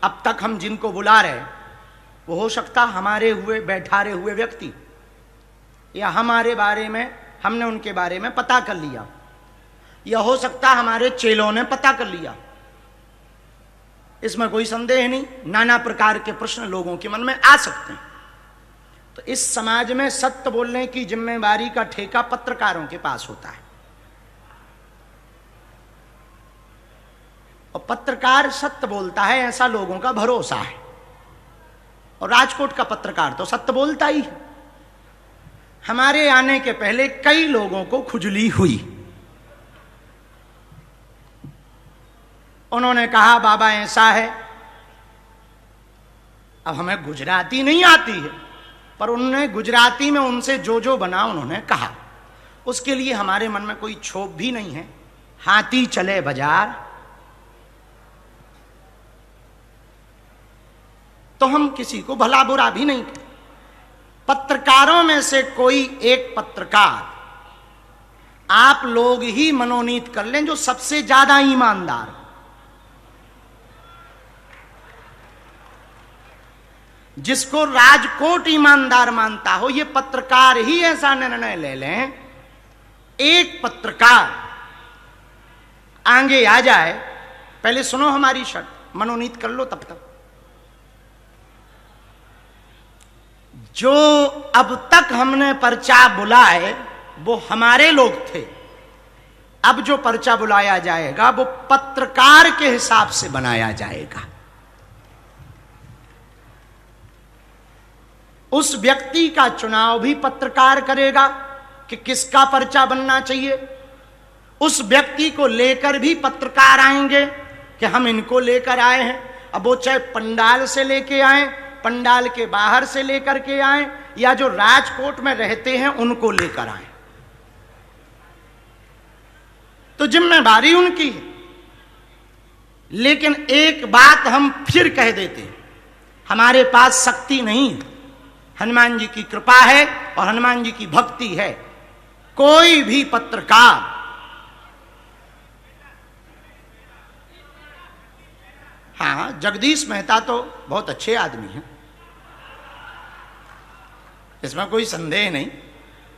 अब तक हम जिनको बुला रहे वो हो सकता हमारे बैठारे हुए व्यक्ति, या हमारे बारे में हमने उनके बारे में पता कर लिया, या हो सकता हमारे चेलों ने पता कर लिया। इसमें कोई संदेह नहीं। नाना प्रकार के प्रश्न लोगों के मन में आ सकते हैं। तो इस समाज में सत्य बोलने की जिम्मेवारी का ठेका पत्रकारों के पास होता है, और पत्रकार सत्य बोलता है ऐसा लोगों का भरोसा है। और राजकोट का पत्रकार तो सत्य बोलता ही है। हमारे आने के पहले कई लोगों को खुजली हुई। उन्होंने कहा बाबा ऐसा है। अब हमें गुजराती नहीं आती है, पर उन्होंने गुजराती में उनसे जो जो बना उन्होंने कहा। उसके लिए हमारे मन में कोई क्षोभ भी नहीं है। हाथी चले बाजार, तो हम किसी को भला बुरा भी नहीं कहते। पत्रकारों में से कोई एक पत्रकार आप लोग ही मनोनीत कर लें जो सबसे ज्यादा ईमानदार, जिसको राजकोट ईमानदार मानता हो, ये पत्रकार ही ऐसा निर्णय ले लें। एक पत्रकार आगे आ जाए, पहले सुनो हमारी शर्त, मनोनीत कर लो तब तक। जो अब तक हमने पर्चा बुलाए वो हमारे लोग थे। अब जो पर्चा बुलाया जाएगा वो पत्रकार के हिसाब से बनाया जाएगा। उस व्यक्ति का चुनाव भी पत्रकार करेगा कि किसका पर्चा बनना चाहिए। उस व्यक्ति को लेकर भी पत्रकार आएंगे कि हम इनको लेकर आए हैं। अब वो चाहे पंडाल से लेके आए, पंडाल के बाहर से लेकर के आए, या जो राजकोट में रहते हैं उनको लेकर आए, तो जिम्मेदारी उनकी है। लेकिन एक बात हम फिर कह देते हैं, हमारे पास शक्ति नहीं है, हनुमान जी की कृपा है और हनुमान जी की भक्ति है। कोई भी पत्रकार हाँ, जगदीश मेहता तो बहुत अच्छे आदमी हैं, इसमें कोई संदेह नहीं।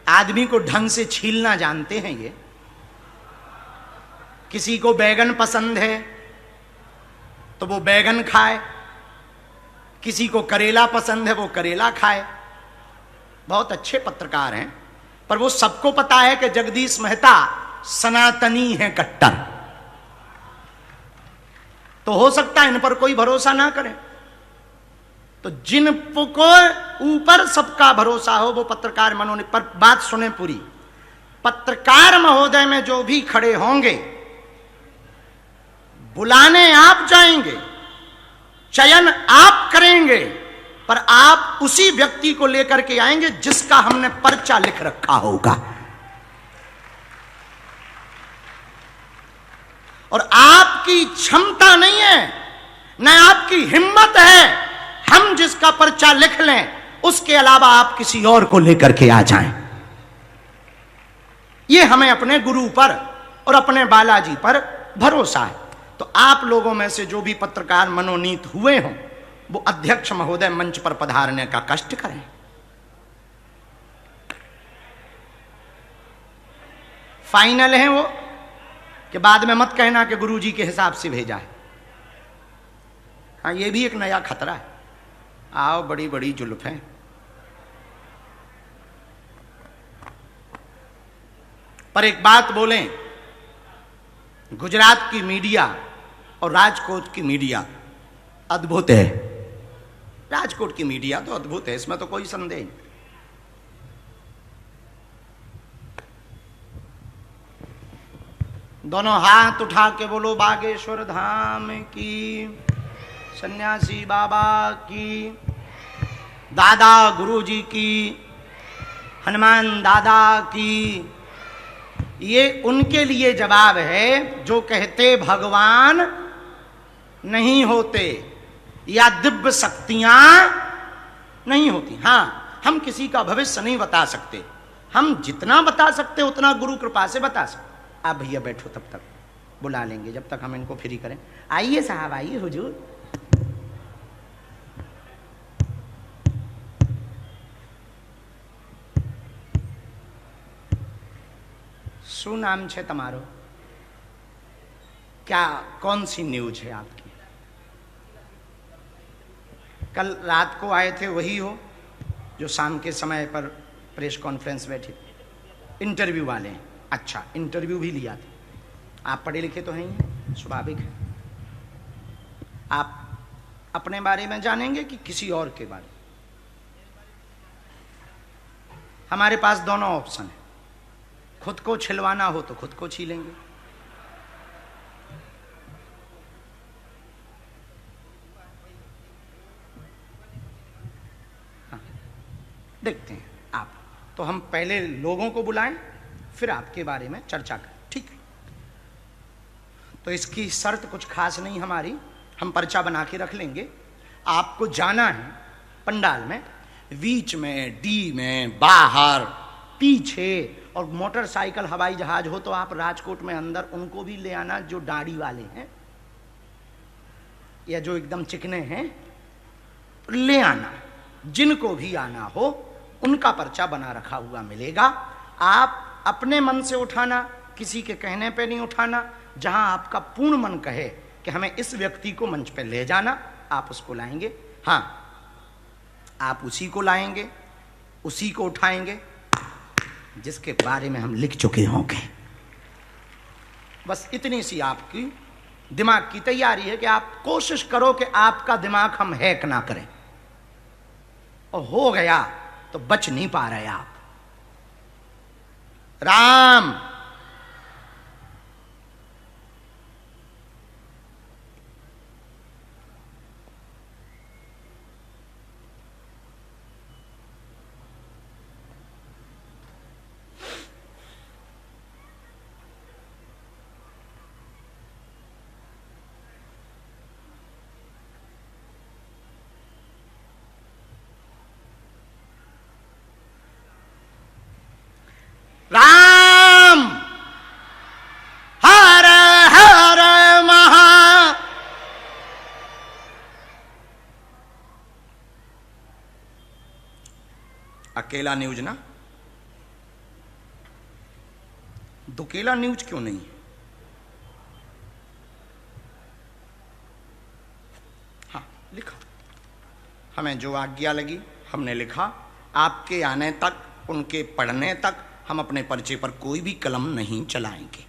आदमी को ढंग से छीलना जानते हैं ये। किसी को बैगन पसंद है तो वो बैगन खाए, किसी को करेला पसंद है वो करेला खाए। बहुत अच्छे पत्रकार हैं, पर वो सबको पता है कि जगदीश मेहता सनातनी है कट्टर। तो हो सकता है इन पर कोई भरोसा ना करे। तो जिन को ऊपर सबका भरोसा हो वो पत्रकार मनोनीत। पर बात सुने पूरी, पत्रकार महोदय में जो भी खड़े होंगे, बुलाने आप जाएंगे, चयन आप करेंगे, पर आप उसी व्यक्ति को लेकर के आएंगे जिसका हमने पर्चा लिख रखा होगा। और आपकी क्षमता नहीं है, न आपकी हिम्मत है हम जिसका पर्चा लिख लें उसके अलावा आप किसी और को लेकर के आ जाएं। ये हमें अपने गुरु पर और अपने बालाजी पर भरोसा है। तो आप लोगों में से जो भी पत्रकार मनोनीत हुए हों वो अध्यक्ष महोदय मंच पर पधारने का कष्ट करें। फाइनल है वो, कि बाद में मत कहना कि गुरुजी के हिसाब से भेजा है। हाँ, ये भी एक नया खतरा है। आओ, बड़ी बड़ी जुल्फ है। पर एक बात बोलें, गुजरात की मीडिया और राजकोट की मीडिया अद्भुत है। राजकोट की मीडिया तो अद्भुत है, इसमें तो कोई संदेह नहीं। दोनों हाथ उठा के बोलो बागेश्वर धाम की, सन्यासी बाबा की, दादा गुरुजी की, हनुमान दादा की। ये उनके लिए जवाब है जो कहते भगवान नहीं होते या दिव्य शक्तियां नहीं होती। हां, हम किसी का भविष्य नहीं बता सकते, हम जितना बता सकते उतना गुरु कृपा से बता सकते। आप भैया बैठो, तब तक बुला लेंगे जब तक हम इनको फ्री करें। आइए साहब, आइए हुजूर। શું નામ છે તમારો? क्या कौन सी न्यूज है आपकी? कल रात को आए थे वही हो जो शाम के समय पर प्रेस कॉन्फ्रेंस बैठी? इंटरव्यू वाले हैं। अच्छा, इंटरव्यू भी लिया था। आप पढ़े लिखे तो हैं ही, स्वाभाविक है। आप अपने बारे में जानेंगे कि किसी और के बारे में? हमारे पास दोनों ऑप्शन है। खुद को छिलवाना हो तो खुद को छीलेंगे, देखते हैं आप। तो हम पहले लोगों को बुलाएं, फिर आपके बारे में चर्चा करें, ठीक है? तो इसकी शर्त कुछ खास नहीं हमारी, हम पर्चा बना के रख लेंगे। आपको जाना है पंडाल में, बीच में, डी में, बाहर, पीछे, और मोटरसाइकिल हवाई जहाज हो तो आप राजकोट में अंदर उनको भी ले आना जो दाढ़ी वाले हैं या जो एकदम चिकने हैं, ले आना। जिनको भी आना हो उनका पर्चा बना रखा हुआ मिलेगा। आप अपने मन से उठाना, किसी के कहने पे नहीं उठाना। जहां आपका पूर्ण मन कहे कि हमें इस व्यक्ति को मंच पे ले जाना, आप उसको लाएंगे। हाँ, आप उसी को लाएंगे, उसी को उठाएंगे जिसके बारे में हम लिख चुके होंगे। बस इतनी सी आपकी दिमाग की तैयारी है कि आप कोशिश करो कि आपका दिमाग हम हैक ना करें, और हो गया तो बच नहीं पा रहे आप। राम राम हर हर महा। अकेला न्यूज ना, दुकेला न्यूज क्यों नहीं? हाँ, लिखा, हमें जो आज्ञा लगी हमने लिखा। आपके आने तक, उनके पढ़ने तक हम अपने पर्चे पर कोई भी कलम नहीं चलाएंगे।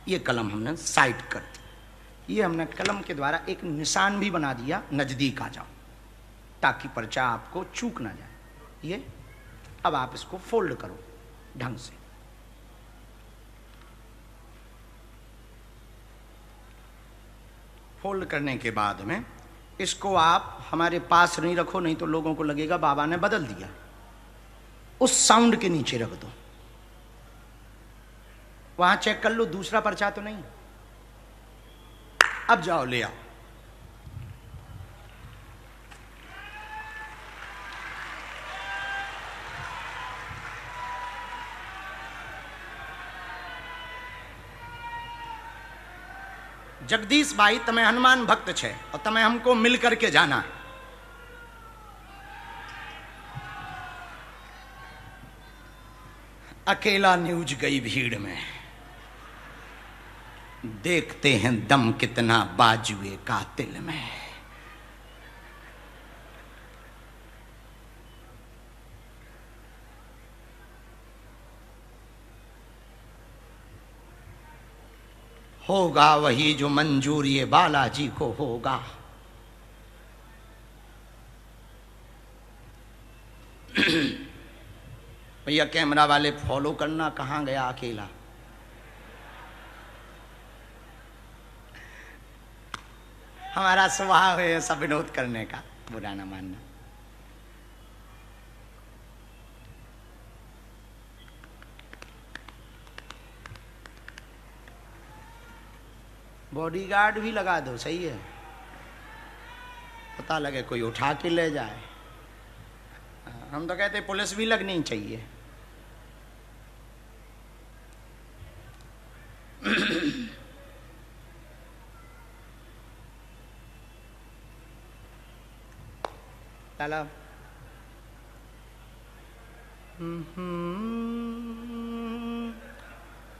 ये कलम हमने साइड कर दी। ये हमने कलम के द्वारा एक निशान भी बना दिया, नजदीक आ जाओ, ताकि पर्चा आपको चूक ना जाए। ये अब आप इसको फोल्ड करो ढंग से। फोल्ड करने के बाद में इसको आप हमारे पास नहीं रखो, नहीं तो लोगों को लगेगा बाबा ने बदल दिया। उस साउंड के नीचे रख दो। वहां चेक कर लो दूसरा पर्चा तो नहीं। अब जाओ ले आओ। जगदीश भाई, तमे हनुमान भक्त छे और तमे हमको मिल करके जाना है। अकेला न्यूज गई भीड़ में, देखते हैं दम कितना बाजुए कातिल में। होगा वही जो मंजूर ये बालाजी को होगा। भैया कैमरा वाले फॉलो करना, कहां गया अकेला? हमारा स्वभाव है सब विनोद करने का, बुरा ना मानना। बॉडीगार्ड भी लगा दो, सही है, पता लगे कोई उठा के ले जाए। हम तो कहते पुलिस भी लगनी चाहिए। तालाब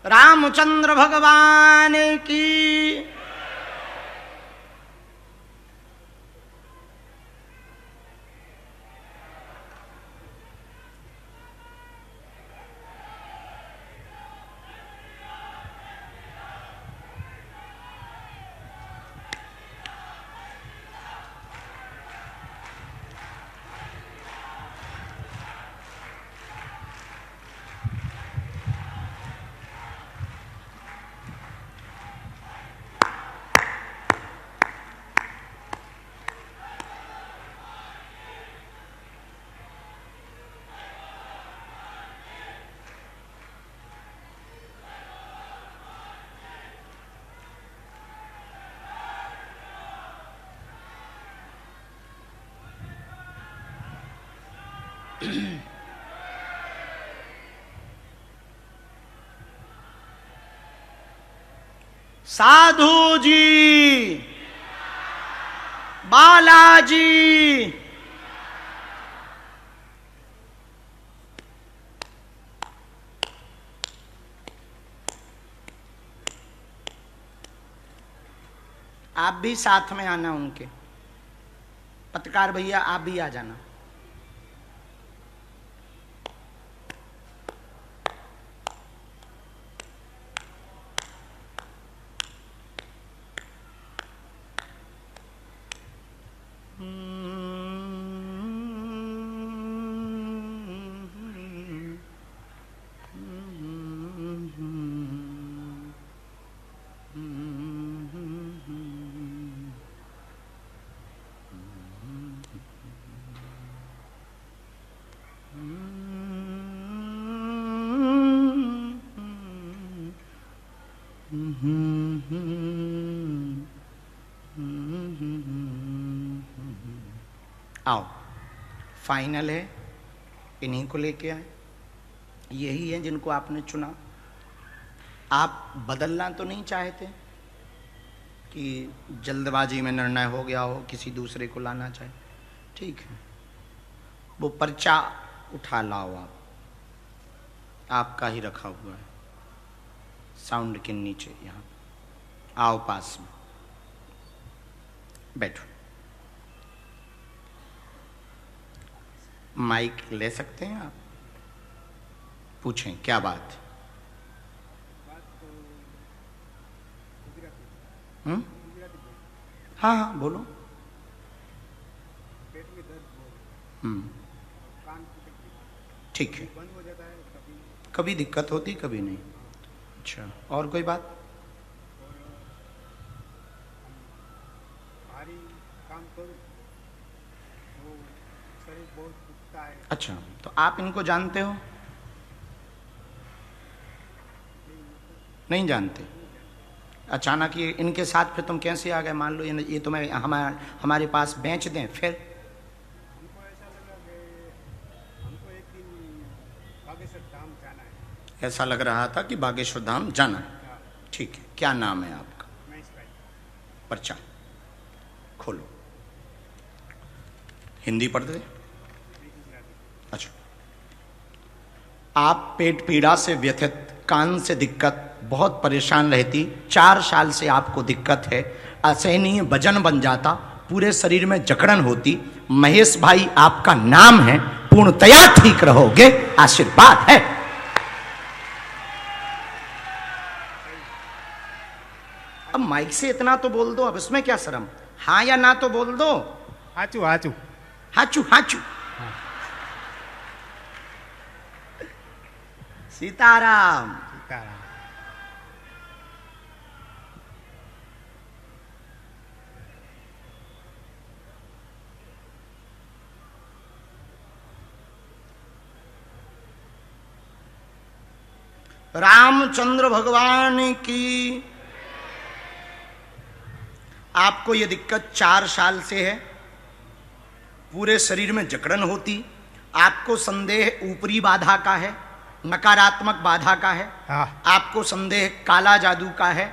रामचंद्र भगवान की। साधु जी, बालाजी, आप भी साथ में आना उनके। पत्रकार भैया आप भी आ जाना। आओ, फाइनल है, इन्हीं को लेके आए। यही है जिनको आपने चुना। आप बदलना तो नहीं चाहते कि जल्दबाजी में निर्णय हो गया हो, किसी दूसरे को लाना चाहे। ठीक है, वो पर्चा उठा लाओ। आप आपका ही रखा हुआ है साउंड के नीचे। यहाँ आओ, पास में बैठो। माइक ले सकते हैं आप? पूछें क्या बात। हाँ हाँ बोलो। ठीक है, कभी दिक्कत होती कभी नहीं। अच्छा, और कोई बात? अच्छा, तो आप इनको जानते हो? नहीं जानते? अचानक ये इनके साथ फिर तुम कैसे आ गए? मान लो ये तुम्हें हमारे पास बेच दें, फिर? हमको ऐसा लगा कि हमको एक दिन बागेश्वर धाम जाना है। ऐसा लग रहा था कि बागेश्वर धाम जाना है। ठीक है, क्या नाम है आपका? महेश भाई। पर्चा खोलो। हिंदी पढ़ते? अच्छा। आप पेट पीड़ा से व्यथित, कान से दिक्कत, बहुत परेशान रहती, 4 साल से आपको दिक्कत है, असहनीय वजन बन जाता, पूरे शरीर में जकड़न होती। महेश भाई आपका नाम है, पूर्णतया ठीक रहोगे, आशीर्वाद है। अब माइक से इतना तो बोल दो, अब इसमें क्या शर्म? हाँ या ना तो बोल दो। हाचू हाचू हाचू हाचू। सीताराम। सीताराम। रामचंद्र भगवान की। आपको यह दिक्कत 4 साल से है, पूरे शरीर में जकड़न होती। आपको संदेह ऊपरी बाधा का है, नकारात्मक बाधा का है। हाँ। आपको संदेह काला जादू का है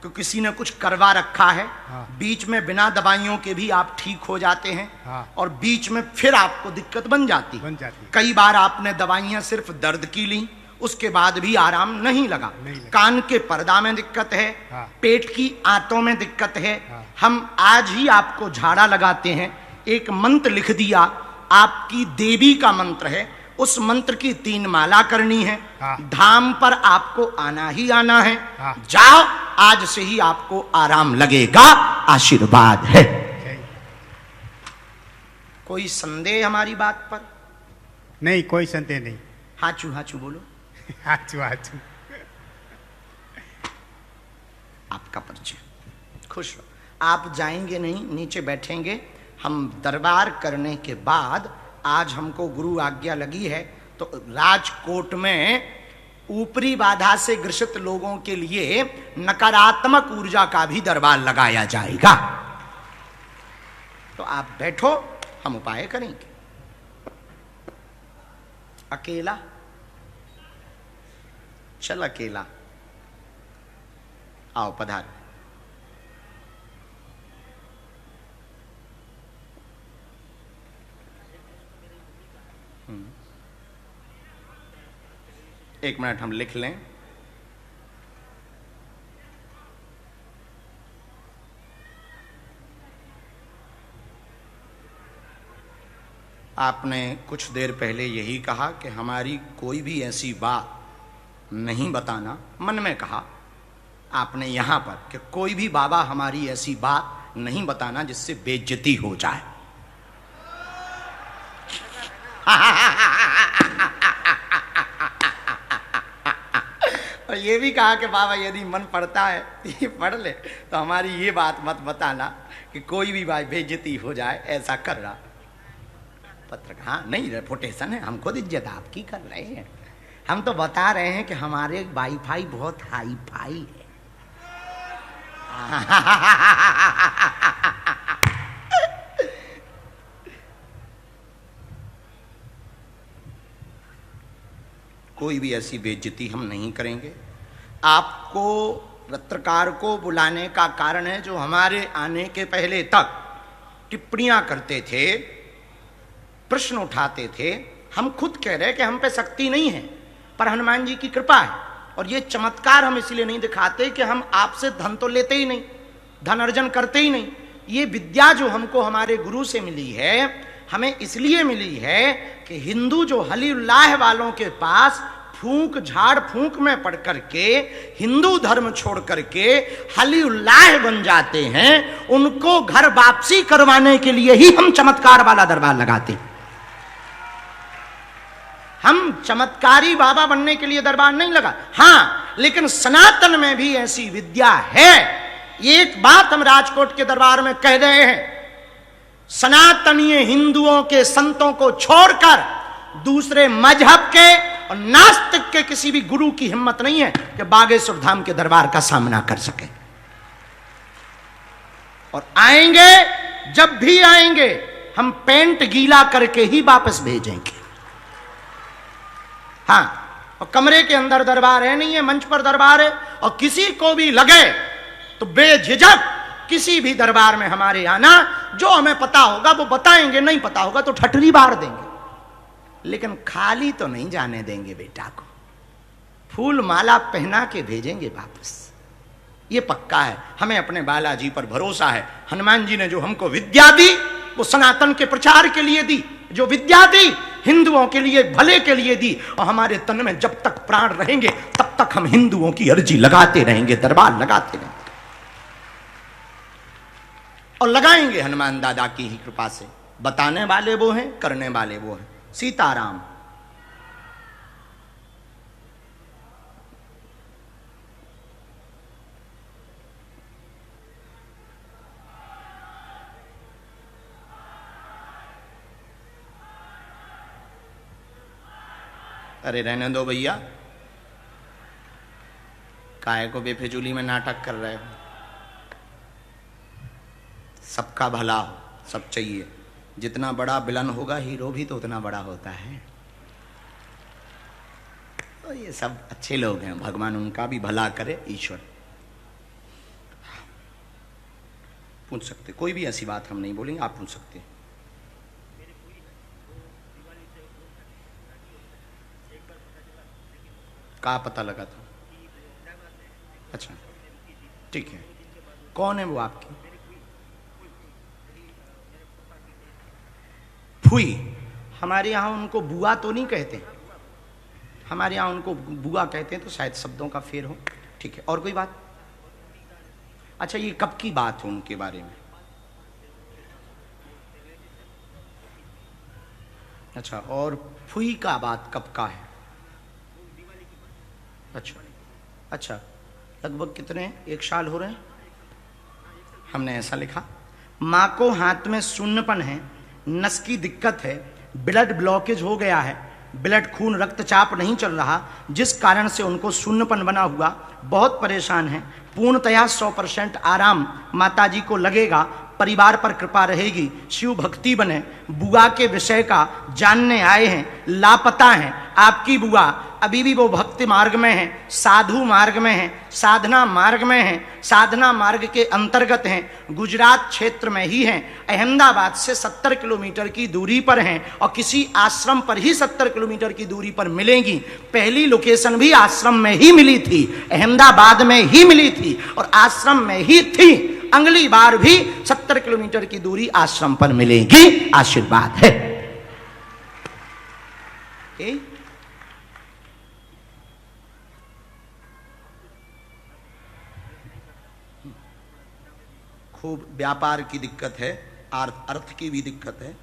कि किसी ने कुछ करवा रखा है। हाँ। बीच में बिना दवाइयों के भी आप ठीक हो जाते हैं। हाँ। और बीच में फिर आपको दिक्कत बन जाती। बन जाती। कई बार आपने दवाइयां सिर्फ दर्द की ली, उसके बाद भी आराम नहीं लगा। नहीं लगा। कान के पर्दा में दिक्कत है, हाँ। पेट की आंतों में दिक्कत है। हाँ। हम आज ही आपको झाड़ा लगाते हैं, एक मंत्र लिख दिया, आपकी देवी का मंत्र है, उस मंत्र की 3 माला करनी है। हाँ। धाम पर आपको आना ही आना है। हाँ। जाओ, आज से ही आपको आराम लगेगा, आशीर्वाद है। कोई संदेह हमारी बात पर? नहीं, कोई संदेह नहीं। हाचू हाचू बोलो। हाचू हाचू। आपका परिचय। खुश रहो। आप जाएंगे नहीं, नीचे बैठेंगे। हम दरबार करने के बाद आज हमको गुरु आज्ञा लगी है तो राजकोट में ऊपरी बाधा से ग्रसित लोगों के लिए नकारात्मक ऊर्जा का भी दरबार लगाया जाएगा। तो आप बैठो, हम उपाय करेंगे। अकेला चल, अकेला आओ, पधार। एक मिनट हम लिख लें। आपने कुछ देर पहले यही कहा कि हमारी कोई भी ऐसी बात नहीं बताना, मन में कहा आपने यहां पर कि कोई भी बाबा हमारी ऐसी बात नहीं बताना जिससे बेइज्जती हो जाए। और ये भी कहा कि बाबा यदि मन पड़ता है तो ये पढ़ ले, तो हमारी ये बात मत बताना कि कोई भी बात बेइज्जती हो जाए, ऐसा कर रहा पत्र। हाँ नहीं, रेपुटेशन है, हम खुद इज्जत आपकी कर रहे हैं। हम तो बता रहे हैं कि हमारे वाईफाई बहुत हाई फाई है। कोई भी ऐसी बेइज्जती हम नहीं करेंगे। आपको पत्रकार को बुलाने का कारण है जो हमारे आने के पहले तक टिप्पणियां करते थे, प्रश्न उठाते थे। हम खुद कह रहे कि हम पे शक्ति नहीं है, पर हनुमान जी की कृपा है। और ये चमत्कार हम इसलिए नहीं दिखाते कि हम आपसे धन तो लेते ही नहीं, धन अर्जन करते ही नहीं। ये विद्या जो हमको हमारे गुरु से मिली है, हमें इसलिए मिली है कि हिंदू जो हली उल्लाह वालों के पास फूंक झाड़ फूंक में पड़ करके हिंदू धर्म छोड़ करके हली उल्लाह बन जाते हैं, उनको घर वापसी करवाने के लिए ही हम चमत्कार वाला दरबार लगाते हैं। हम चमत्कारी बाबा बनने के लिए दरबार नहीं लगा। हाँ, लेकिन सनातन में भी ऐसी विद्या है। एक बात हम राजकोट के दरबार में कह रहे हैं, सनातनीय हिंदुओं के संतों को छोड़कर दूसरे मजहब के और नास्तिक के किसी भी गुरु की हिम्मत नहीं है कि बागेश्वर धाम के दरबार का सामना कर सके। और आएंगे, जब भी आएंगे, हम पेंट गीला करके ही वापस भेजेंगे। हाँ, और कमरे के अंदर दरबार है नहीं है, मंच पर दरबार है। और किसी को भी लगे तो बेझिझक किसी भी दरबार में हमारे आना, जो हमें पता होगा वो बताएंगे, नहीं पता होगा तो ठटरी बार देंगे, लेकिन खाली तो नहीं जाने देंगे बेटा को। फूल माला पहना के भेजेंगे वापस, ये पक्का है। हमें अपने बालाजी पर भरोसा है। हनुमान जी ने जो हमको विद्या दी वो सनातन के प्रचार के लिए दी, जो विद्या दी हिंदुओं के लिए भले के लिए दी। और हमारे तन में जब तक प्राण रहेंगे तब तक हम हिंदुओं की अर्जी लगाते रहेंगे, दरबार लगाते रहेंगे और लगाएंगे हनुमान दादा की ही कृपा से। बताने वाले वो हैं, करने वाले वो हैं। सीताराम। अरे रहने दो भैया, काहे को बेफिजूली में नाटक कर रहे हो। सबका भला हो, सब चाहिए। जितना बड़ा विलन होगा हीरो भी तो उतना बड़ा होता है। तो ये सब अच्छे लोग हैं, भगवान उनका भी भला करे ईश्वर। पूछ सकते, कोई भी ऐसी बात हम नहीं बोलेंगे, आप पूछ सकते हैं। का पता लगा था? अच्छा, ठीक है। कौन है वो आपकी? फुई। हमारे यहाँ उनको बुआ तो नहीं कहते, हमारे यहाँ उनको बुआ कहते हैं, तो शायद शब्दों का फेर हो। ठीक है, और कोई बात? अच्छा, ये कब की बात है उनके बारे में? अच्छा, और फुई का बात कब का है? अच्छा अच्छा, लगभग कितने, 1 साल हो रहे हैं? हमने ऐसा लिखा। माँ को हाथ में शून्यपन है, नस की दिक्कत है, ब्लड ब्लॉकेज हो गया है, ब्लड खून रक्तचाप नहीं चल रहा, जिस कारण से उनको शून्यपन बना हुआ, बहुत परेशान है। पूर्णतया 100% आराम माताजी को लगेगा, परिवार पर कृपा रहेगी, शिव भक्ति बने। बुआ के विषय का जानने आए हैं, लापता हैं। आपकी बुआ अभी भी वो भक्ति मार्ग में है, साधु मार्ग में है, साधना मार्ग में है, साधना मार्ग के अंतर्गत हैं, गुजरात क्षेत्र में ही हैं, अहमदाबाद से 70 किलोमीटर की दूरी पर हैं, और किसी आश्रम पर ही 70 किलोमीटर की दूरी पर मिलेंगी। पहली लोकेशन भी आश्रम में ही मिली थी, अहमदाबाद में ही मिली थी और आश्रम में ही थी। अगली बार भी 70 किलोमीटर की दूरी आश्रम पर मिलेगी। आशीर्वाद है। खूब व्यापार की दिक्कत है, अर्थ की भी दिक्कत है।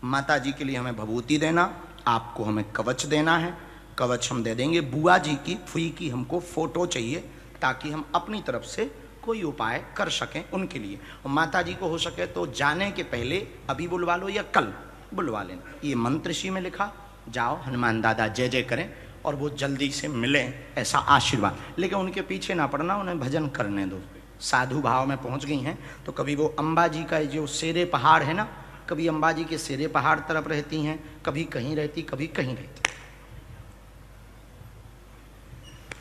माता जी के लिए हमें भभूति देना, आपको हमें कवच देना है, कवच हम दे देंगे। बुआ जी की, फुई की हमको फोटो चाहिए, ताकि हम अपनी तरफ से कोई उपाय कर सकें उनके लिए। और माता जी को हो सके तो जाने के पहले अभी बुलवा लो या कल बुलवा लेना। ये मंत्र ऋषि में लिखा, जाओ हनुमान दादा जय जय करें और वो जल्दी से मिलें, ऐसा आशीर्वाद। लेकिन उनके पीछे ना पड़ना, उन्हें भजन करने दो। साधु भाव में पहुंच गई हैं तो कभी वो अंबा जी का जो शेरे पहाड़ है ना, कभी अंबा जी के शेरे पहाड़ तरफ रहती हैं, कभी कहीं रहती, कभी कहीं रहती।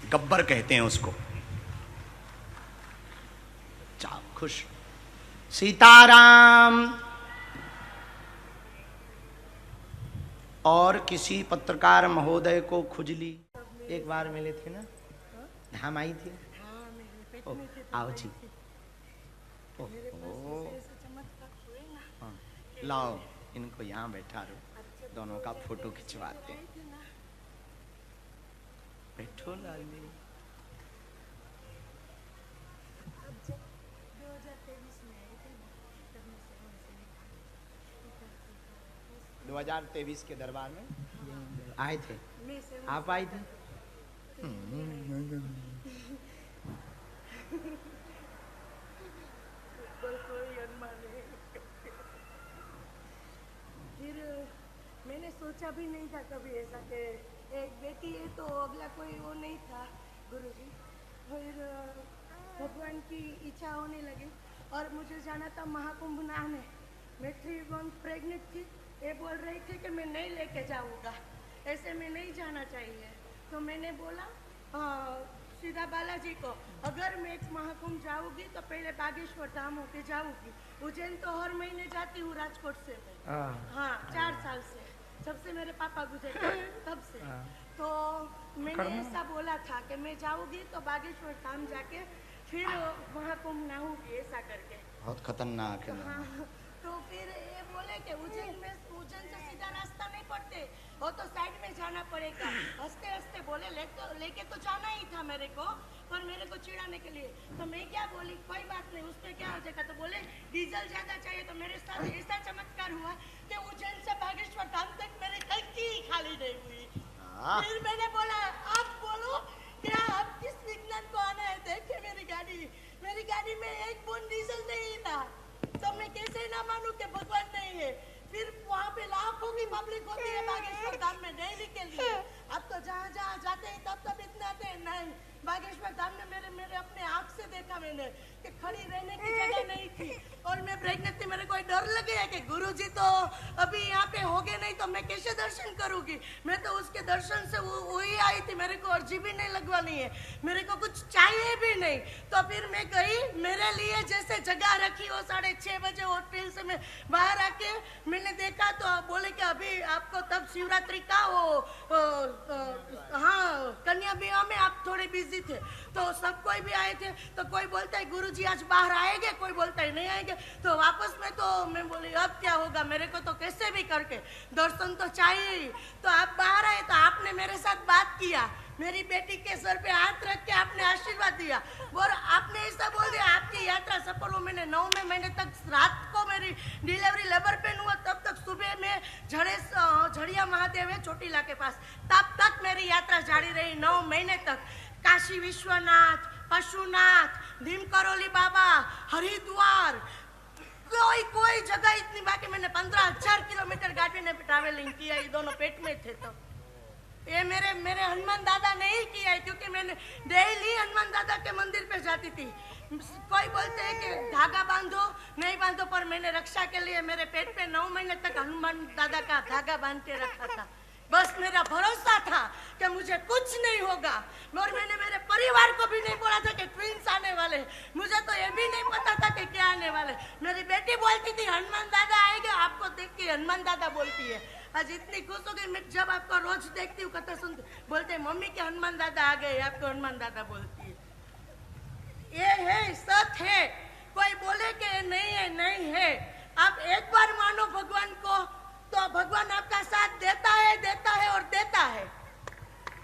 गब्बर कहते हैं उसको। जाओ खुश। सीताराम। और किसी पत्रकार महोदय को खुजली एक बार मिले थे ना, धाम आई थी। ओ, आओ जी। ओ, हाँ, लाओ इनको यहाँ बैठा रहो, दोनों का फोटो खिंचवाते हैं। बैठो लाली। 2023 के दरबार में आए थे, आप आई थी। फिर मैंने सोचा भी नहीं था कभी ऐसा कि एक बेटी है तो अगला कोई वो नहीं था गुरुजी। फिर भगवान की इच्छा होने लगी और मुझे जाना था महाकुंभ नहाने। मैं 3 मंथ प्रेग्नेंट थी, ये बोल रही थी कि मैं नहीं लेके जाऊंगा, ऐसे में नहीं जाना चाहिए। तो मैंने बोला सीधा बालाजी को, अगर मैं महाकुंभ जाऊंगी तो पहले बागेश्वर धाम होके जाऊंगी। उज्जैन तो हर महीने जाती हूँ राजकोट से मैं। हाँ 4 साल से, जब से मेरे पापा गुजरे तब से। तो मैंने ऐसा बोला था कि मैं जाऊंगी तो बागेश्वर धाम जाके फिर महाकुंभ नहाऊंगी, ऐसा करके। बहुत खतरनाक है। हाँ, तो फिर ये बोले कि उज्जैन से सीधा रास्ता नहीं पड़ते, वो तो साइड में जाना पड़ेगा। हंसते हंसते बोले लेके तो जाना ही था मेरे को, पर मेरे को चिढ़ाने के लिए। तो मैं क्या बोली, कोई बात नहीं, उसमें क्या हो जाएगा। तो बोले डीजल ज्यादा चाहिए। तो मेरे साथ ऐसा चमत्कार हुआ कि उज्जैन से बागेश्वर धाम तक मेरे कल की खाली नहीं हुई। फिर मैंने बोला आप बोलो क्या आप किस विज्ञान को आना है, देखे मेरी गाड़ी में 1 बूंद डीजल नहीं था। तो मैं कैसे ना मानूं कि भगवान नहीं है। फिर वहाँ पे लाखों की पब्लिक होती है बागेश्वर धाम में डेली के लिए। अब तो जहाँ जाते हैं तब इतने आते हैं। नहीं, बागेश्वर धाम में मेरे अपने आँख से देखा मैंने कि खड़ी रहने की जगह नहीं थी और मैं प्रेग्नेंट थी, मेरे को डर लगे है कि गुरुजी तो अभी यहाँ पे होगे नहीं तो मैं कैसे दर्शन करूंगी। मैं तो उसके दर्शन से वही आई थी, मेरे को अर्जी भी नहीं लगवानी है, मेरे को कुछ चाहिए भी नहीं। तो फिर मैं गई, मेरे लिए जैसे जगह रखी हो 6:30 बजे होटल से मैं बाहर आके मैंने देखा तो बोले कि अभी आपको तब शिवरात्रि का हाँ कन्या विवाह में आप थोड़े बिजी थे, तो सब कोई भी आए थे। तो कोई बोलता है गुरुजी आज बाहर आएंगे, कोई बोलता है नहीं आएंगे। तो वापस में तो मैं बोली अब क्या होगा, मेरे को तो कैसे भी करके दर्शन तो चाहिए ही। तो आप बाहर आए तो आपने मेरे साथ बात किया, मेरी बेटी के सर पे हाथ रख के आपने आशीर्वाद दिया और आपने ऐसा बोल दिया आपकी यात्रा सफल हो। मैंने 9वें महीने तक रात को मेरी डिलीवरी लेबर पेन हुआ, तब तक सुबह में झड़िया महादेव है चोटीला के पास, तब तक मेरी यात्रा जारी रही 9 महीने तक। काशी विश्वनाथ, पशुनाथ, भीम करोली बाबा, हरिद्वार, कोई जगह इतनी बाकी मैंने 15,000 किलोमीटर गाड़ी ने ट्रैवलिंग किया, ये दोनों पेट में थे। तो ये मेरे हनुमान दादा नहीं किया है, क्योंकि मैंने डेली हनुमान दादा के मंदिर पे जाती थी। कोई बोलते हैं कि धागा बांधो, नहीं बांधो, पर मैंने रक्षा के लिए मेरे पेट पे 9 महीने तक हनुमान दादा का धागा बांध के रखा था। बस मेरा भरोसा था कि मुझे कुछ नहीं होगा। और मैंने मेरे परिवार को भी नहीं बोला था कि ट्विंस आने वाले, मुझे तो ये भी नहीं पता था कि क्या आने वाले। मेरी बेटी बोलती थी हनुमान दादा आएंगे, आपको देख के हनुमान दादा बोलती है। आज इतनी खुश हो गई मैं जब आपको रोज देखती हूँ, कथा सुनती, बोलते मम्मी के हनुमान दादा आ गए, आपको हनुमान दादा बोलती है। ये है सच है, कोई बोले कि नहीं है, नहीं है। आप एक बार मानो भगवान को तो भगवान आपका साथ देता है और देता है।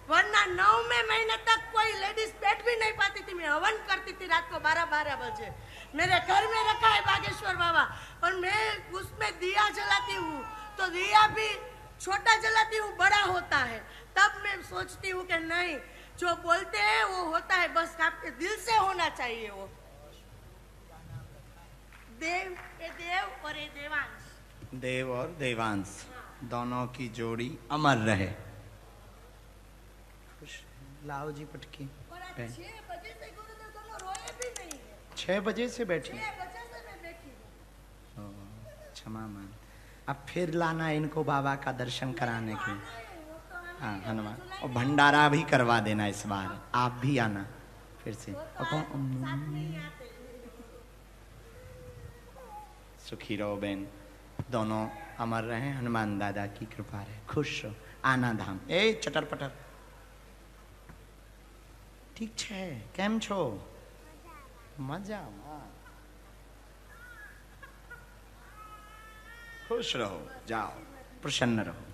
वरना 9वें महीने तक कोई लेडीज बैठ भी नहीं पाती थी। मैं हवन करती थी रात को 12-12 बजे, मेरे घर में रखा है बागेश्वर बाबा, और मैं उसमें दिया जलाती हूँ। तो दिया भी छोटा जलाती हूँ, बड़ा होता है। तब मैं सोचती हूँ कि नहीं, जो बोलते हैं वो होता है, बस आपके दिल से होना चाहिए। वो देव और ये देवांश, देव और देवांश दोनों की जोड़ी अमर रहे। लाओ जी पटकी। और आज 6 बजे से गुरुदेव दोनों रोए भी नहीं है। 6 बजे से बैठी? 6 बजे से मैं बैठी हूँ। क्षमा मान, अब फिर लाना इनको बाबा का दर्शन कराने के लिए। हाँ हनुमान, और भंडारा भी करवा देना इस बार, आप भी आना फिर से। सुखी रहो बहन, दोनों अमर रहे, हनुमान दादा की कृपा रहे, खुश रहो। आना धाम। ए चटर पटर ठीक छे, केम छो? मजामा। खुश रहो, जाओ, प्रसन्न रहो।